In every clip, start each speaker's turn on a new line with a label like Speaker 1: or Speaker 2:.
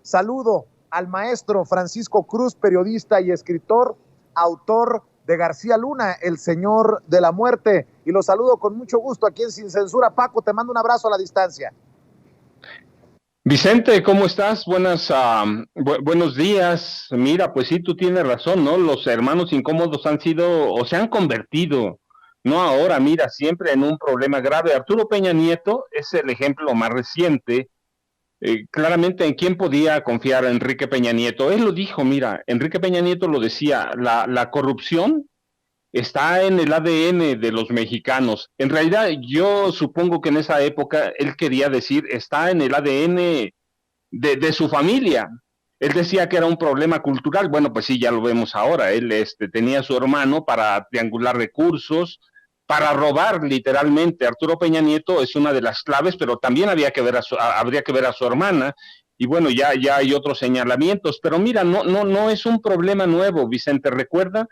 Speaker 1: Saludo al maestro Francisco Cruz, periodista y escritor, autor de García Luna, el señor de la muerte, y lo saludo con mucho gusto aquí en Sin Censura. Paco, te mando un abrazo a la distancia.
Speaker 2: Vicente, ¿cómo estás? Buenos días. Mira, pues sí, tú tienes razón, ¿no? Los hermanos incómodos han sido o se han convertido, no ahora, mira, siempre en un problema grave. Arturo Peña Nieto es el ejemplo más reciente. Claramente, ¿en quién podía confiar a Enrique Peña Nieto? Él lo dijo, mira, Enrique Peña Nieto lo decía, la corrupción está en el ADN de los mexicanos. En realidad, yo supongo que en esa época él quería decir, está en el ADN de su familia. Él decía que era un problema cultural. Bueno, pues sí, ya lo vemos ahora. Él tenía a su hermano para triangular recursos, para robar literalmente. Arturo Peña Nieto es una de las claves, pero también habría que ver a su hermana. Y bueno, ya hay otros señalamientos. Pero mira, no es un problema nuevo, Vicente. Recuerda,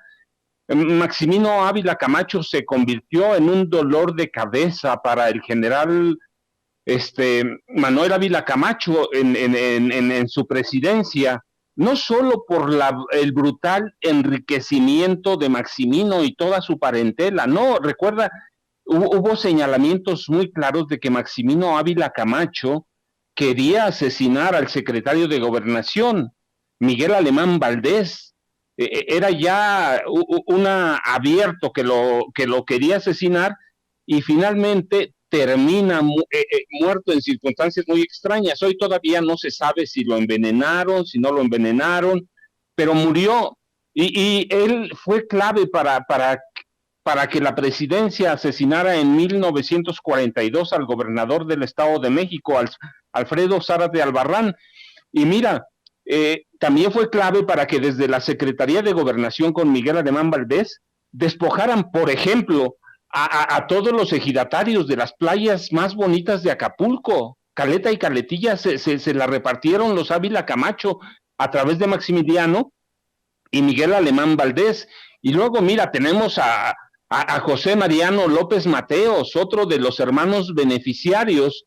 Speaker 2: Maximino Ávila Camacho se convirtió en un dolor de cabeza para el general Manuel Ávila Camacho en su presidencia, no solo por el brutal enriquecimiento de Maximino y toda su parentela, no, recuerda, hubo señalamientos muy claros de que Maximino Ávila Camacho quería asesinar al secretario de Gobernación, Miguel Alemán Valdés. Era ya abierto que lo quería asesinar, y finalmente termina muerto en circunstancias muy extrañas. Hoy todavía no se sabe si lo envenenaron, si no lo envenenaron, pero murió, y él fue clave para que la presidencia asesinara en 1942 al gobernador del Estado de México, Alfredo Zárate Albarrán. Y mira, también fue clave para que desde la Secretaría de Gobernación con Miguel Alemán Valdés despojaran, por ejemplo, a todos los ejidatarios de las playas más bonitas de Acapulco. Caleta y Caletilla se la repartieron los Ávila Camacho a través de Maximiliano y Miguel Alemán Valdés. Y luego, mira, tenemos a José Mariano López Mateos, otro de los hermanos beneficiarios.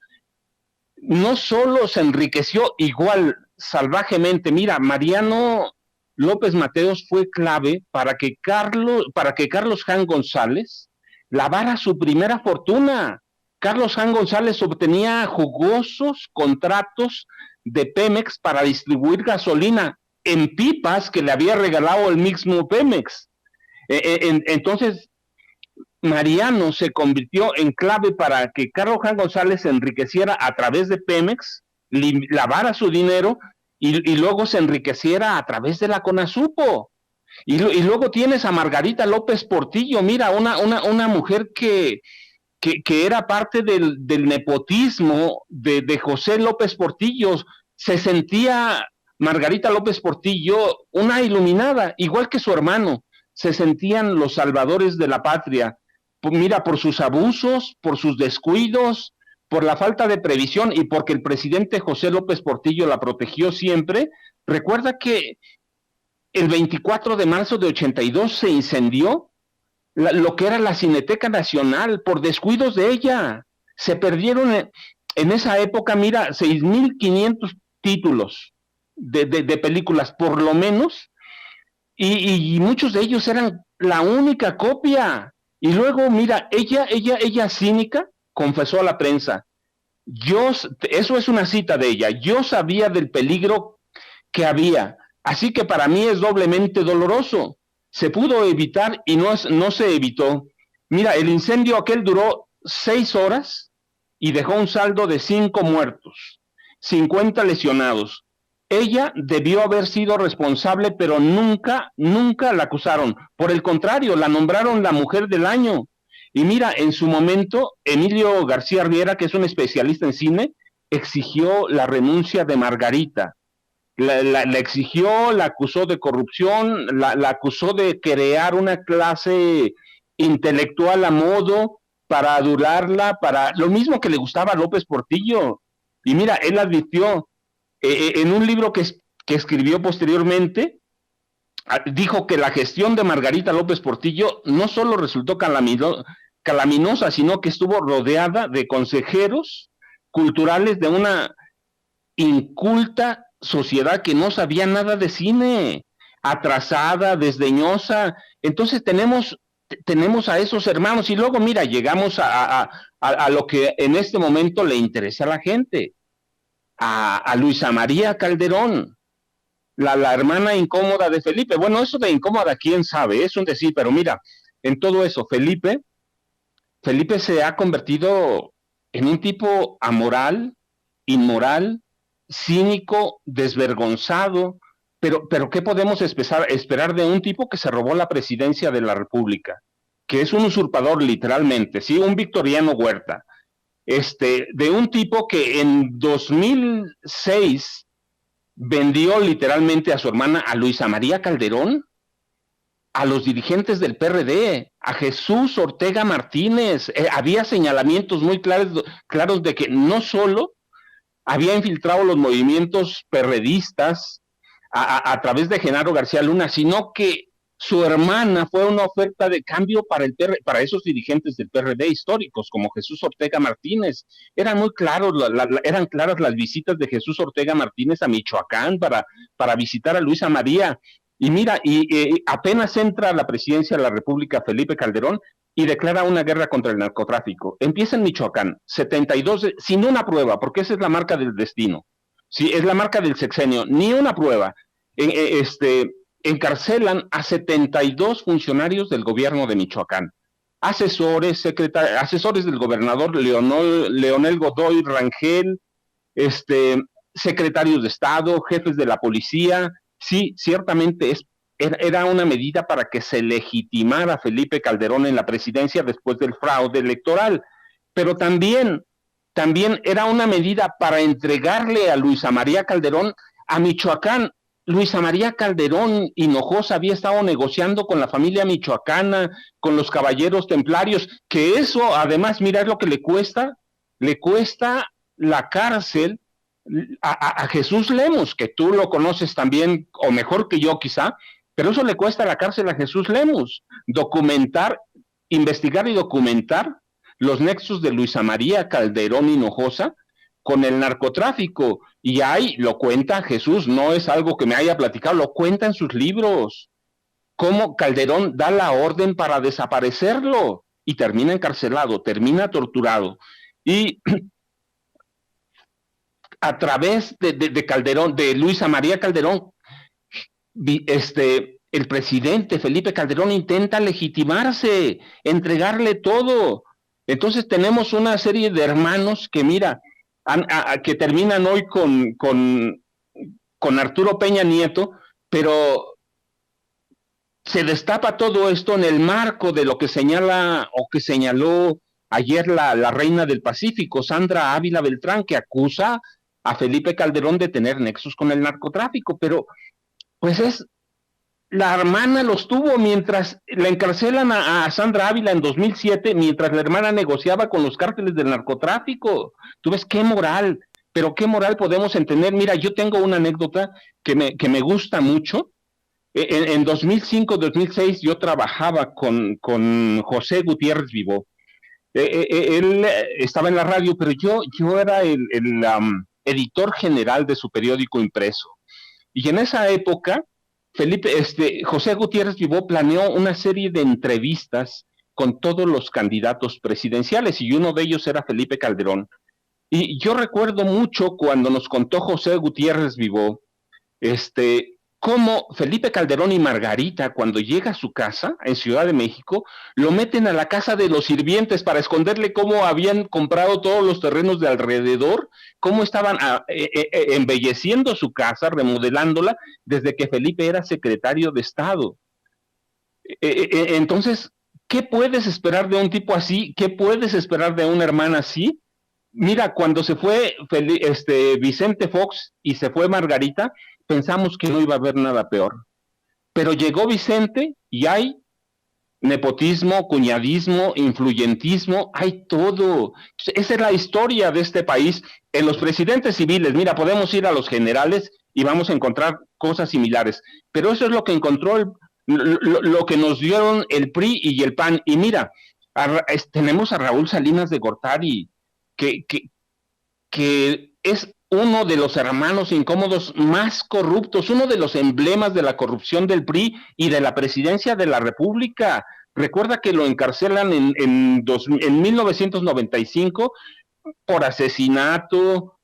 Speaker 2: No solo se enriqueció igual salvajemente, mira, Mariano López Mateos fue clave para que Carlos Jan González lavara su primera fortuna. Carlos Jan González obtenía jugosos contratos de Pemex para distribuir gasolina en pipas que le había regalado el mismo Pemex. Entonces, Mariano se convirtió en clave para que Carlos Jan González se enriqueciera a través de Pemex, lavara su dinero y luego se enriqueciera a través de la CONASUPO. Y luego tienes a Margarita López Portillo, mira, una mujer que era parte del nepotismo de José López Portillo. Se sentía Margarita López Portillo una iluminada, igual que su hermano. Se sentían los salvadores de la patria. Mira, por sus abusos, por sus descuidos, por la falta de previsión y porque el presidente José López Portillo la protegió siempre. Recuerda que el 24 de marzo de 82 se incendió lo que era la Cineteca Nacional por descuidos de ella. Se perdieron en esa época, mira, 6,500 títulos de películas, por lo menos, y muchos de ellos eran la única copia. Y luego, mira, ella cínica, confesó a la prensa, eso es una cita de ella, yo sabía del peligro que había, así que para mí es doblemente doloroso. Se pudo evitar y no se evitó. Mira, el incendio aquel duró 6 horas y dejó un saldo de 5 muertos, 50 lesionados. Ella debió haber sido responsable, pero nunca la acusaron. Por el contrario, la nombraron la mujer del año. Y mira, en su momento, Emilio García Riera, que es un especialista en cine, exigió la renuncia de Margarita. La exigió, la acusó de corrupción, la acusó de crear una clase intelectual a modo para adularla, para lo mismo que le gustaba a López Portillo. Y mira, él advirtió en un libro que escribió posteriormente, dijo que la gestión de Margarita López Portillo no solo resultó calaminosa, sino que estuvo rodeada de consejeros culturales de una inculta sociedad que no sabía nada de cine, atrasada, desdeñosa. Entonces tenemos a esos hermanos y luego, mira, llegamos a lo que en este momento le interesa a la gente, a Luisa María Calderón, la hermana incómoda de Felipe. Bueno, eso de incómoda, quién sabe, es un decir, pero mira, en todo eso, Felipe se ha convertido en un tipo amoral, inmoral, cínico, desvergonzado, pero ¿qué podemos esperar de un tipo que se robó la presidencia de la República? Que es un usurpador literalmente, ¿sí? Un Victoriano Huerta. De un tipo que en 2006 vendió literalmente a su hermana, a Luisa María Calderón, a los dirigentes del PRD, a Jesús Ortega Martínez. Había señalamientos muy claros de que no solo había infiltrado los movimientos perredistas a través de Genaro García Luna, sino que su hermana fue una oferta de cambio para esos dirigentes del PRD históricos, como Jesús Ortega Martínez. Eran claras las visitas de Jesús Ortega Martínez a Michoacán para visitar a Luisa María. Y mira, apenas entra a la presidencia de la República Felipe Calderón y declara una guerra contra el narcotráfico. Empieza en Michoacán, 72, sin una prueba, porque esa es la marca del destino. Sí, es la marca del sexenio, ni una prueba. Encarcelan a 72 funcionarios del gobierno de Michoacán. Asesores del gobernador Leonel Godoy Rangel, secretarios de Estado, jefes de la policía. Sí, ciertamente era una medida para que se legitimara a Felipe Calderón en la presidencia después del fraude electoral, pero también era una medida para entregarle a Luisa María Calderón a Michoacán. Luisa María Calderón Hinojosa había estado negociando con la familia michoacana, con los caballeros templarios, que eso además, mira, es lo que le cuesta la cárcel a Jesús Lemus, que tú lo conoces también, o mejor que yo quizá, pero eso le cuesta la cárcel a Jesús Lemus, investigar y documentar los nexos de Luisa María Calderón Hinojosa con el narcotráfico. Y ahí lo cuenta Jesús, no es algo que me haya platicado, lo cuenta en sus libros, cómo Calderón da la orden para desaparecerlo y termina encarcelado, termina torturado. Y a través de Calderón, de Luisa María Calderón, el presidente Felipe Calderón intenta legitimarse, entregarle todo. Entonces tenemos una serie de hermanos que, mira, que terminan hoy con Arturo Peña Nieto, pero se destapa todo esto en el marco de lo que señala o que señaló ayer la reina del Pacífico, Sandra Ávila Beltrán, que acusa a Felipe Calderón de tener nexos con el narcotráfico, pero pues la hermana los tuvo mientras la encarcelan a Sandra Ávila en 2007, mientras la hermana negociaba con los cárteles del narcotráfico. Tú ves qué moral, pero qué moral podemos entender. Mira, yo tengo una anécdota que me gusta mucho. En 2005-2006 yo trabajaba con José Gutiérrez Vivó. Él estaba en la radio, pero yo era el editor general de su periódico impreso. Y en esa época, José Gutiérrez Vivó planeó una serie de entrevistas con todos los candidatos presidenciales y uno de ellos era Felipe Calderón. Y yo recuerdo mucho cuando nos contó José Gutiérrez Vivó, cómo Felipe Calderón y Margarita, cuando llega a su casa en Ciudad de México, lo meten a la casa de los sirvientes para esconderle cómo habían comprado todos los terrenos de alrededor, cómo estaban embelleciendo su casa, remodelándola, desde que Felipe era secretario de Estado. Entonces, ¿qué puedes esperar de un tipo así? ¿Qué puedes esperar de una hermana así? Mira, cuando se fue Vicente Fox y se fue Margarita, pensamos que no iba a haber nada peor. Pero llegó Vicente y hay nepotismo, cuñadismo, influyentismo, hay todo. Esa es la historia de este país. En los presidentes civiles, mira, podemos ir a los generales y vamos a encontrar cosas similares. Pero eso es lo que encontró, lo que nos dieron el PRI y el PAN. Y mira, tenemos a Raúl Salinas de Gortari, que es uno de los hermanos incómodos más corruptos, uno de los emblemas de la corrupción del PRI y de la presidencia de la República. Recuerda que lo encarcelan en 1995 por asesinato,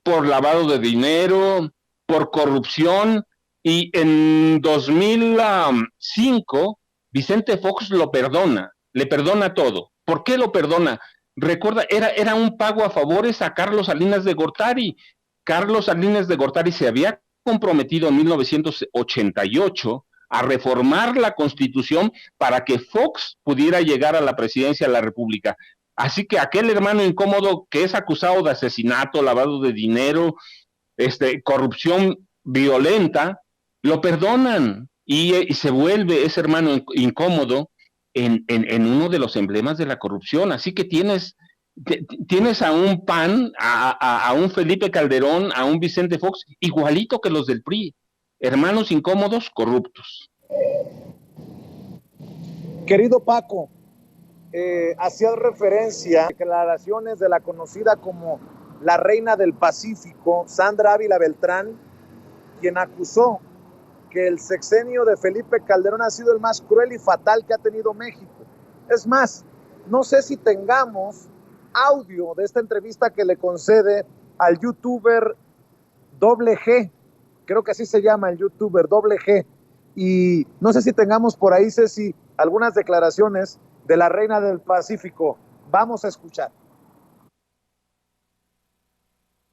Speaker 2: por lavado de dinero, por corrupción, y en 2005 Vicente Fox lo perdona, le perdona todo. ¿Por qué lo perdona? Recuerda, era un pago a favores a Carlos Salinas de Gortari. Carlos Salinas de Gortari se había comprometido en 1988 a reformar la Constitución para que Fox pudiera llegar a la presidencia de la República. Así que aquel hermano incómodo que es acusado de asesinato, lavado de dinero, corrupción violenta, lo perdonan y se vuelve ese hermano incómodo en uno de los emblemas de la corrupción. Así que tienes a un PAN, a un Felipe Calderón, a un Vicente Fox, igualito que los del PRI, hermanos incómodos, corruptos.
Speaker 1: Querido Paco, hacías referencia a declaraciones de la conocida como la Reina del Pacífico, Sandra Ávila Beltrán, quien acusó que el sexenio de Felipe Calderón ha sido el más cruel y fatal que ha tenido México. Es más, no sé si tengamos audio de esta entrevista que le concede al youtuber Doble G, creo que así se llama el youtuber Doble G, y no sé si tengamos por ahí, Ceci, algunas declaraciones de la Reina del Pacífico. Vamos a escuchar.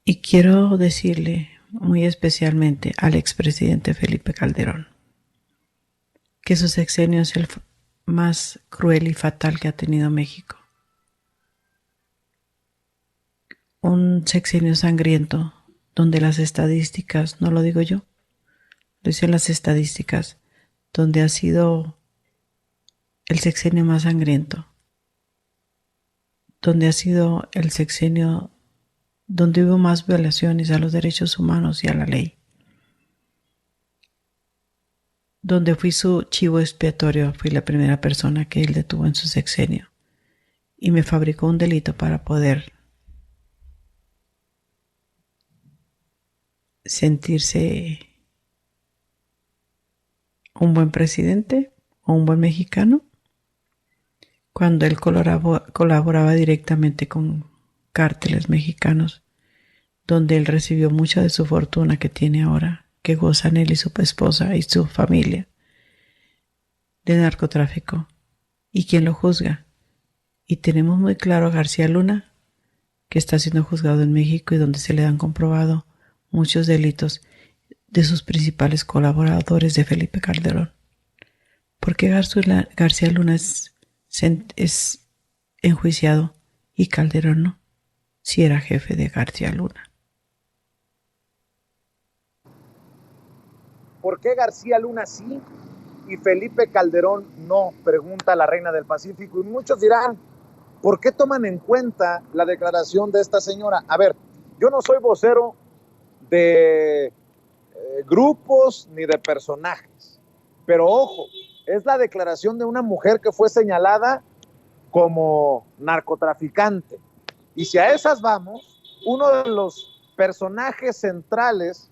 Speaker 3: Y quiero decirle muy especialmente al expresidente Felipe Calderón que su sexenio es el más cruel y fatal que ha tenido México. Un sexenio sangriento donde las estadísticas, no lo digo yo, lo dicen las estadísticas, donde ha sido el sexenio más sangriento, donde ha sido el sexenio donde hubo más violaciones a los derechos humanos y a la ley, donde fui su chivo expiatorio, fui la primera persona que él detuvo en su sexenio y me fabricó un delito para poder sentirse un buen presidente o un buen mexicano, cuando él colaboraba directamente con cárteles mexicanos, donde él recibió mucha de su fortuna que tiene ahora, que gozan él y su esposa y su familia, de narcotráfico. ¿Y quién lo juzga? Y tenemos muy claro a García Luna, que está siendo juzgado en México y donde se le han comprobado muchos delitos de sus principales colaboradores de Felipe Calderón. ¿Por qué García Luna es enjuiciado y Calderón no? Si era jefe de García Luna.
Speaker 1: ¿Por qué García Luna sí y Felipe Calderón no? Pregunta la Reina del Pacífico. Y muchos dirán, ¿por qué toman en cuenta la declaración de esta señora? A ver, yo no soy vocero de grupos ni de personajes, pero ojo, es la declaración de una mujer que fue señalada como narcotraficante. Y si a esas vamos, uno de los personajes centrales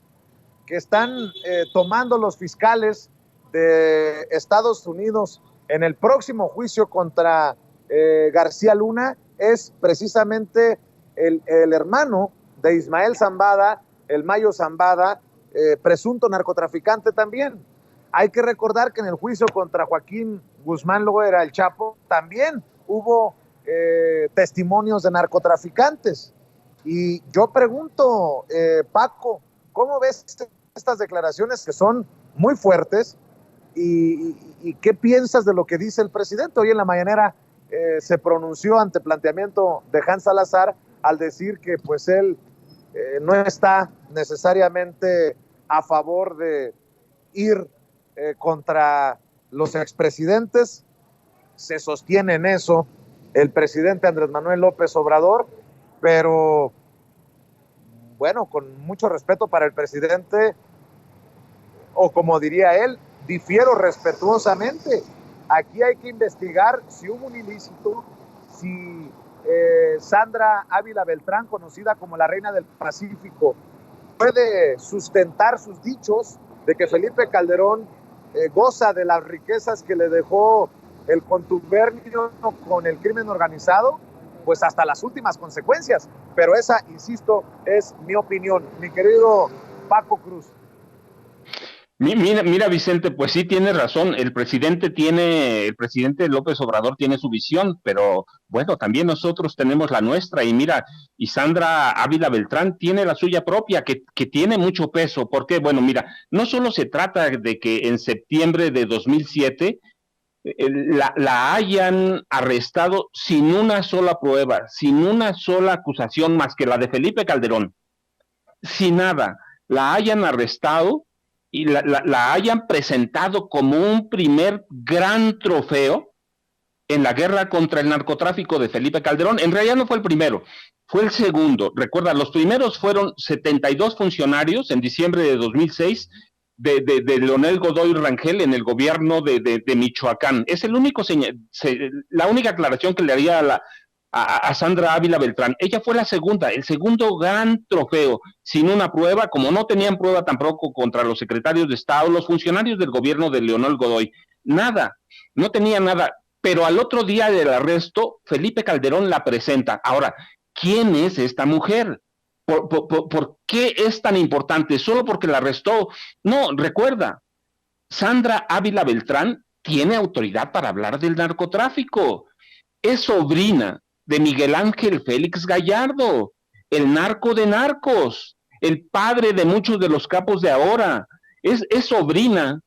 Speaker 1: que están tomando los fiscales de Estados Unidos en el próximo juicio contra García Luna es precisamente el hermano de Ismael Zambada, el Mayo Zambada, presunto narcotraficante también. Hay que recordar que en el juicio contra Joaquín Guzmán Loera, el Chapo, también hubo testimonios de narcotraficantes. Y yo pregunto, Paco, ¿cómo ves estas declaraciones que son muy fuertes? ¿Y qué piensas de lo que dice el presidente? Hoy en la mañanera se pronunció ante planteamiento de Hans Salazar al decir que pues él no está necesariamente a favor de ir contra los expresidentes. Se sostiene en eso el presidente Andrés Manuel López Obrador, pero bueno, con mucho respeto para el presidente, o como diría él, difiero respetuosamente. Aquí hay que investigar si hubo un ilícito, si Sandra Ávila Beltrán, conocida como la Reina del Pacífico, puede sustentar sus dichos de que Felipe Calderón goza de las riquezas que le dejó el contubernio con el crimen organizado, pues hasta las últimas consecuencias. Pero esa, insisto, es mi opinión. Mi querido Paco Cruz.
Speaker 2: Mira, Vicente, pues sí tienes razón. El presidente López Obrador tiene su visión, pero bueno, también nosotros tenemos la nuestra. Y mira, y Sandra Ávila Beltrán tiene la suya propia, que tiene mucho peso. Porque, bueno, mira, no solo se trata de que en septiembre de 2007 la hayan arrestado sin una sola prueba, sin una sola acusación más que la de Felipe Calderón, sin nada, la hayan arrestado y la hayan presentado como un primer gran trofeo en la guerra contra el narcotráfico de Felipe Calderón. En realidad no fue el primero, fue el segundo. Recuerda, los primeros fueron 72 funcionarios en diciembre de 2006 de Leonel Godoy Rangel en el gobierno de Michoacán. Es el único la única aclaración que le haría a Sandra Ávila Beltrán. Ella fue la segunda, el segundo gran trofeo, sin una prueba, como no tenían prueba tampoco contra los secretarios de Estado, los funcionarios del gobierno de Leonel Godoy. Nada, no tenía nada. Pero al otro día del arresto, Felipe Calderón la presenta. Ahora, ¿quién es esta mujer? ¿Por qué es tan importante? ¿Solo porque la arrestó? No, recuerda, Sandra Ávila Beltrán tiene autoridad para hablar del narcotráfico. Es sobrina de Miguel Ángel Félix Gallardo, el narco de narcos, el padre de muchos de los capos de ahora. Es sobrina,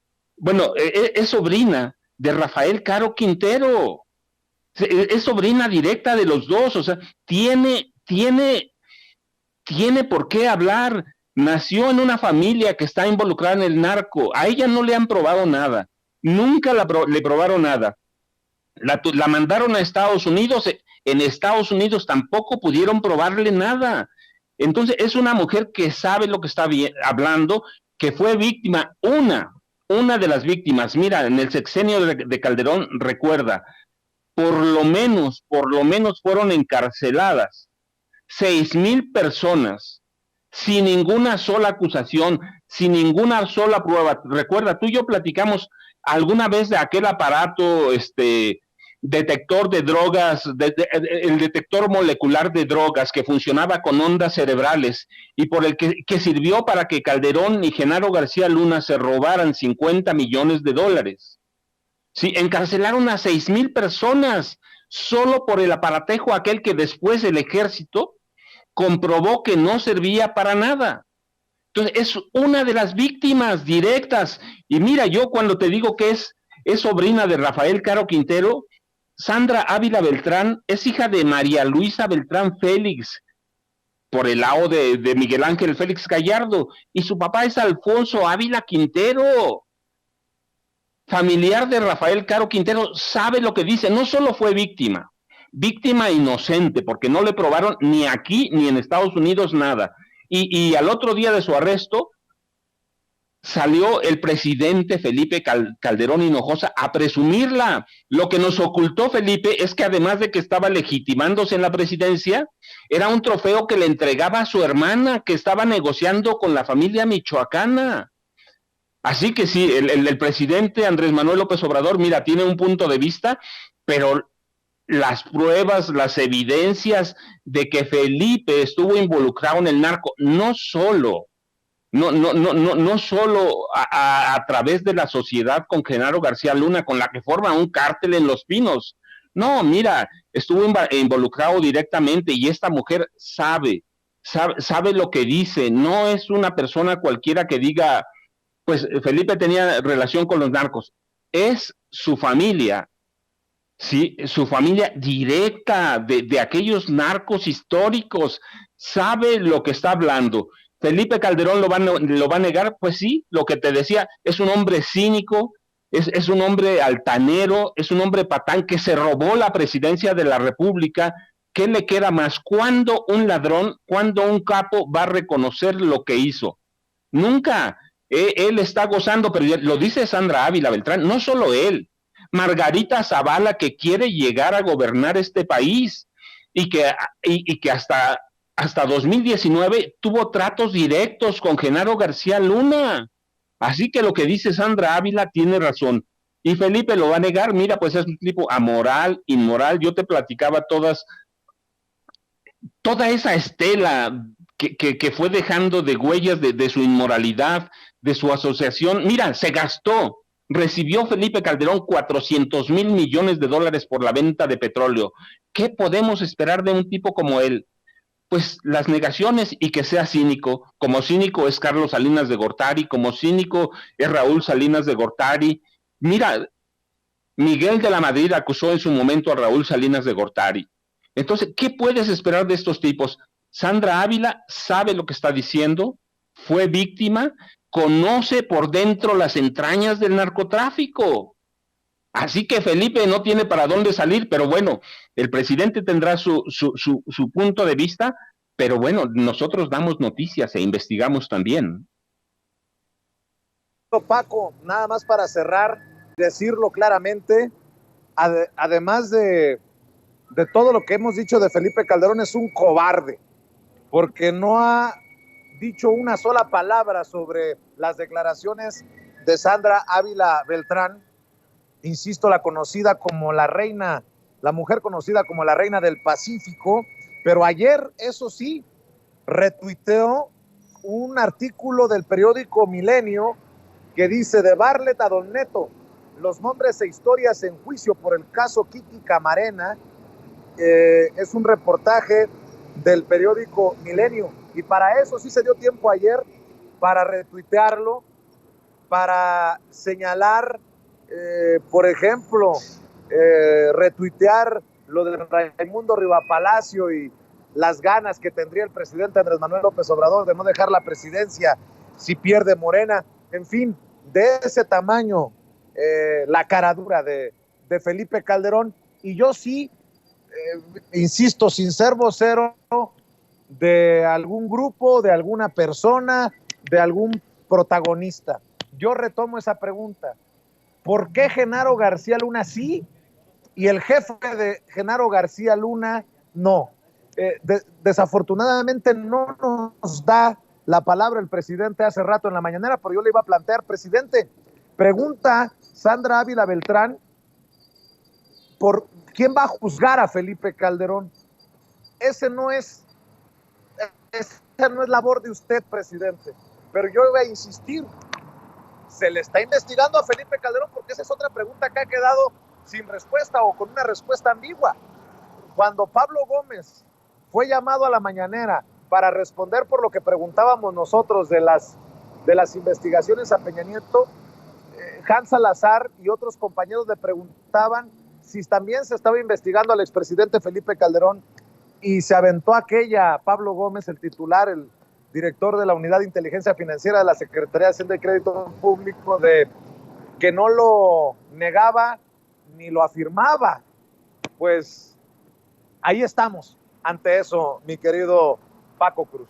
Speaker 2: es sobrina de Rafael Caro Quintero. Es sobrina directa de los dos, o sea, tiene por qué hablar. Nació en una familia que está involucrada en el narco. A ella no le han probado nada. Nunca le probaron nada. La mandaron a Estados Unidos. En Estados Unidos tampoco pudieron probarle nada. Entonces es una mujer que sabe lo que está hablando, que fue víctima, una de las víctimas. Mira, en el sexenio de Calderón, recuerda, por lo menos fueron encarceladas 6,000 personas, sin ninguna sola acusación, sin ninguna sola prueba. Recuerda, tú y yo platicamos alguna vez de aquel aparato, detector de drogas, el detector molecular de drogas que funcionaba con ondas cerebrales y por el que sirvió para que Calderón y Genaro García Luna se robaran $50 millones. Sí, encarcelaron a 6,000 personas solo por el aparatejo aquel que después el ejército comprobó que no servía para nada. Entonces es una de las víctimas directas. Y mira, yo cuando te digo que es sobrina de Rafael Caro Quintero, Sandra Ávila Beltrán es hija de María Luisa Beltrán Félix, por el lado de Miguel Ángel Félix Gallardo, y su papá es Alfonso Ávila Quintero, familiar de Rafael Caro Quintero. Sabe lo que dice. No solo fue víctima inocente, porque no le probaron ni aquí ni en Estados Unidos nada. Y al otro día de su arresto, salió el presidente Felipe Calderón Hinojosa a presumirla. Lo que nos ocultó Felipe es que además de que estaba legitimándose en la presidencia, era un trofeo que le entregaba a su hermana, que estaba negociando con la familia michoacana. Así que sí, el presidente Andrés Manuel López Obrador, mira, tiene un punto de vista, pero las pruebas, las evidencias de que Felipe estuvo involucrado en el narco, no solo a través de la sociedad con Genaro García Luna, con la que forma un cártel en Los Pinos. No, mira, estuvo involucrado directamente y esta mujer sabe lo que dice. No es una persona cualquiera que diga, pues Felipe tenía relación con los narcos. Es su familia, sí, su familia directa de aquellos narcos históricos. Sabe lo que está hablando. Felipe Calderón lo va a negar. Pues sí, lo que te decía, es un hombre cínico, es un hombre altanero, es un hombre patán que se robó la presidencia de la República. ¿Qué le queda más? ¿Cuándo un ladrón, cuándo un capo va a reconocer lo que hizo? Nunca. Él está gozando, pero lo dice Sandra Ávila Beltrán, no solo él, Margarita Zavala, que quiere llegar a gobernar este país. y que hasta 2019 tuvo tratos directos con Genaro García Luna. Así que lo que dice Sandra Ávila tiene razón. Y Felipe lo va a negar. Mira, pues es un tipo amoral, inmoral. Yo te platicaba toda esa estela que fue dejando de huellas de su inmoralidad, de su asociación. Mira, recibió Felipe Calderón 400,000 millones de dólares por la venta de petróleo. ¿Qué podemos esperar de un tipo como él? Pues las negaciones y que sea cínico. Como cínico es Carlos Salinas de Gortari, como cínico es Raúl Salinas de Gortari. Mira, Miguel de la Madrid acusó en su momento a Raúl Salinas de Gortari. Entonces, ¿qué puedes esperar de estos tipos? Sandra Ávila sabe lo que está diciendo, fue víctima, conoce por dentro las entrañas del narcotráfico. Así que Felipe no tiene para dónde salir, pero bueno, el presidente tendrá su punto de vista, pero bueno, nosotros damos noticias e investigamos también.
Speaker 1: Paco, nada más para cerrar, decirlo claramente, además de todo lo que hemos dicho de Felipe Calderón, es un cobarde, porque no ha dicho una sola palabra sobre las declaraciones de Sandra Ávila Beltrán, insisto, la conocida como la reina, la mujer conocida como la reina del Pacífico, pero ayer, eso sí, retuiteó un artículo del periódico Milenio que dice: de Bartlett a Don Neto, los nombres e historias en juicio por el caso Kiki Camarena. Es un reportaje del periódico Milenio, y para eso sí se dio tiempo ayer para retuitearlo, para señalar, por ejemplo, retuitear lo de Raimundo Rivapalacio y las ganas que tendría el presidente Andrés Manuel López Obrador de no dejar la presidencia si pierde Morena. En fin, de ese tamaño la caradura de Felipe Calderón. Y yo sí, insisto, sin ser vocero de algún grupo, de alguna persona, de algún protagonista, yo retomo esa pregunta: ¿por qué Genaro García Luna sí y el jefe de Genaro García Luna no? Desafortunadamente no nos da la palabra el presidente hace rato en la mañanera, pero yo le iba a plantear: presidente, pregunta Sandra Ávila Beltrán, ¿por quién va a juzgar a Felipe Calderón? Esa no es labor de usted, presidente. Pero yo voy a insistir, se le está investigando a Felipe Calderón, porque esa es otra pregunta que ha quedado sin respuesta o con una respuesta ambigua. Cuando Pablo Gómez fue llamado a la mañanera para responder por lo que preguntábamos nosotros de las investigaciones a Peña Nieto, Hans Salazar y otros compañeros le preguntaban si también se estaba investigando al expresidente Felipe Calderón, y se aventó aquella Pablo Gómez, el titular, el director de la Unidad de Inteligencia Financiera de la Secretaría de Hacienda y Crédito Público, de que no lo negaba ni lo afirmaba. Pues ahí estamos ante eso, mi querido Paco Cruz.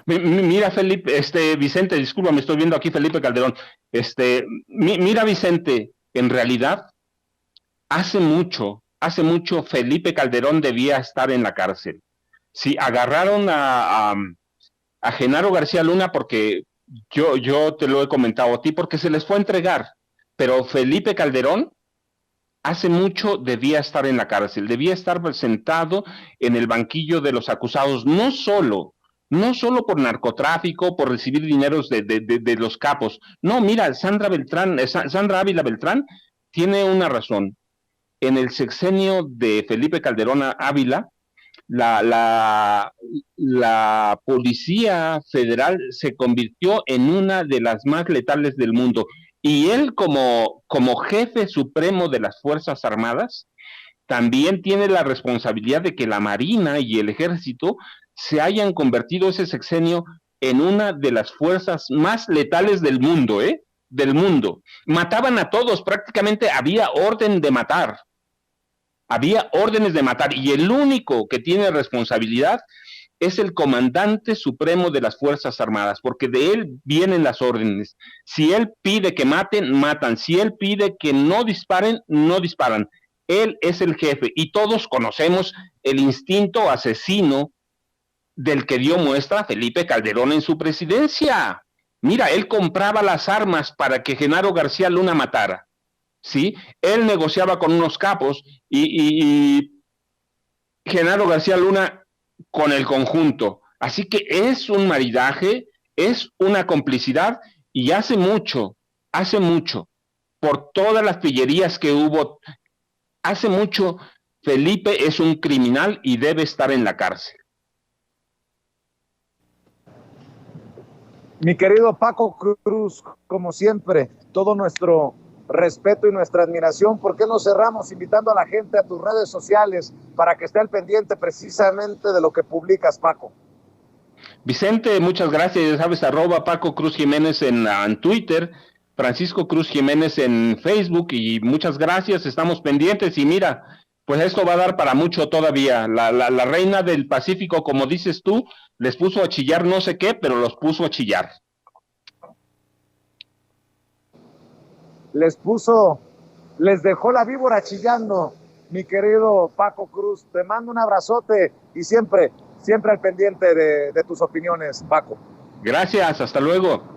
Speaker 2: Mira, Felipe, Vicente, disculpa, me estoy viendo aquí Felipe Calderón. Mira, Vicente, en realidad, hace mucho Felipe Calderón debía estar en la cárcel. Sí, agarraron a Genaro García Luna porque yo te lo he comentado a ti, porque se les fue a entregar, pero Felipe Calderón hace mucho debía estar en la cárcel, debía estar sentado en el banquillo de los acusados, no solo por narcotráfico, por recibir dineros de los capos. No, mira, Sandra Ávila Beltrán tiene una razón. En el sexenio de Felipe Calderón Ávila, la Policía Federal se convirtió en una de las más letales del mundo. Y él, como jefe supremo de las Fuerzas Armadas, también tiene la responsabilidad de que la Marina y el Ejército se hayan convertido ese sexenio en una de las fuerzas más letales del mundo, del mundo. Mataban a todos, prácticamente había orden de matar. Había órdenes de matar, y el único que tiene responsabilidad es el comandante supremo de las Fuerzas Armadas, porque de él vienen las órdenes. Si él pide que maten, matan. Si él pide que no disparen, no disparan. Él es el jefe y todos conocemos el instinto asesino del que dio muestra Felipe Calderón en su presidencia. Mira, él compraba las armas para que Genaro García Luna matara, ¿sí? Él negociaba con unos capos y Genaro García Luna con el conjunto. Así que es un maridaje, es una complicidad y hace mucho, por todas las pillerías que hubo, hace mucho, Felipe es un criminal y debe estar en la cárcel.
Speaker 1: Mi querido Paco Cruz, como siempre, todo nuestro respeto y nuestra admiración. ¿Por qué no cerramos invitando a la gente a tus redes sociales para que esté al pendiente precisamente de lo que publicas, Paco?
Speaker 2: Vicente, muchas gracias. Ya sabes, @Paco Cruz Jiménez en Twitter, Francisco Cruz Jiménez en Facebook, y muchas gracias. Estamos pendientes y mira, pues esto va a dar para mucho todavía. La reina del Pacífico, como dices tú, les puso a chillar no sé qué, pero los puso a chillar.
Speaker 1: Les dejó la víbora chillando, mi querido Paco Cruz. Te mando un abrazote y siempre al pendiente de tus opiniones, Paco.
Speaker 2: Gracias, hasta luego.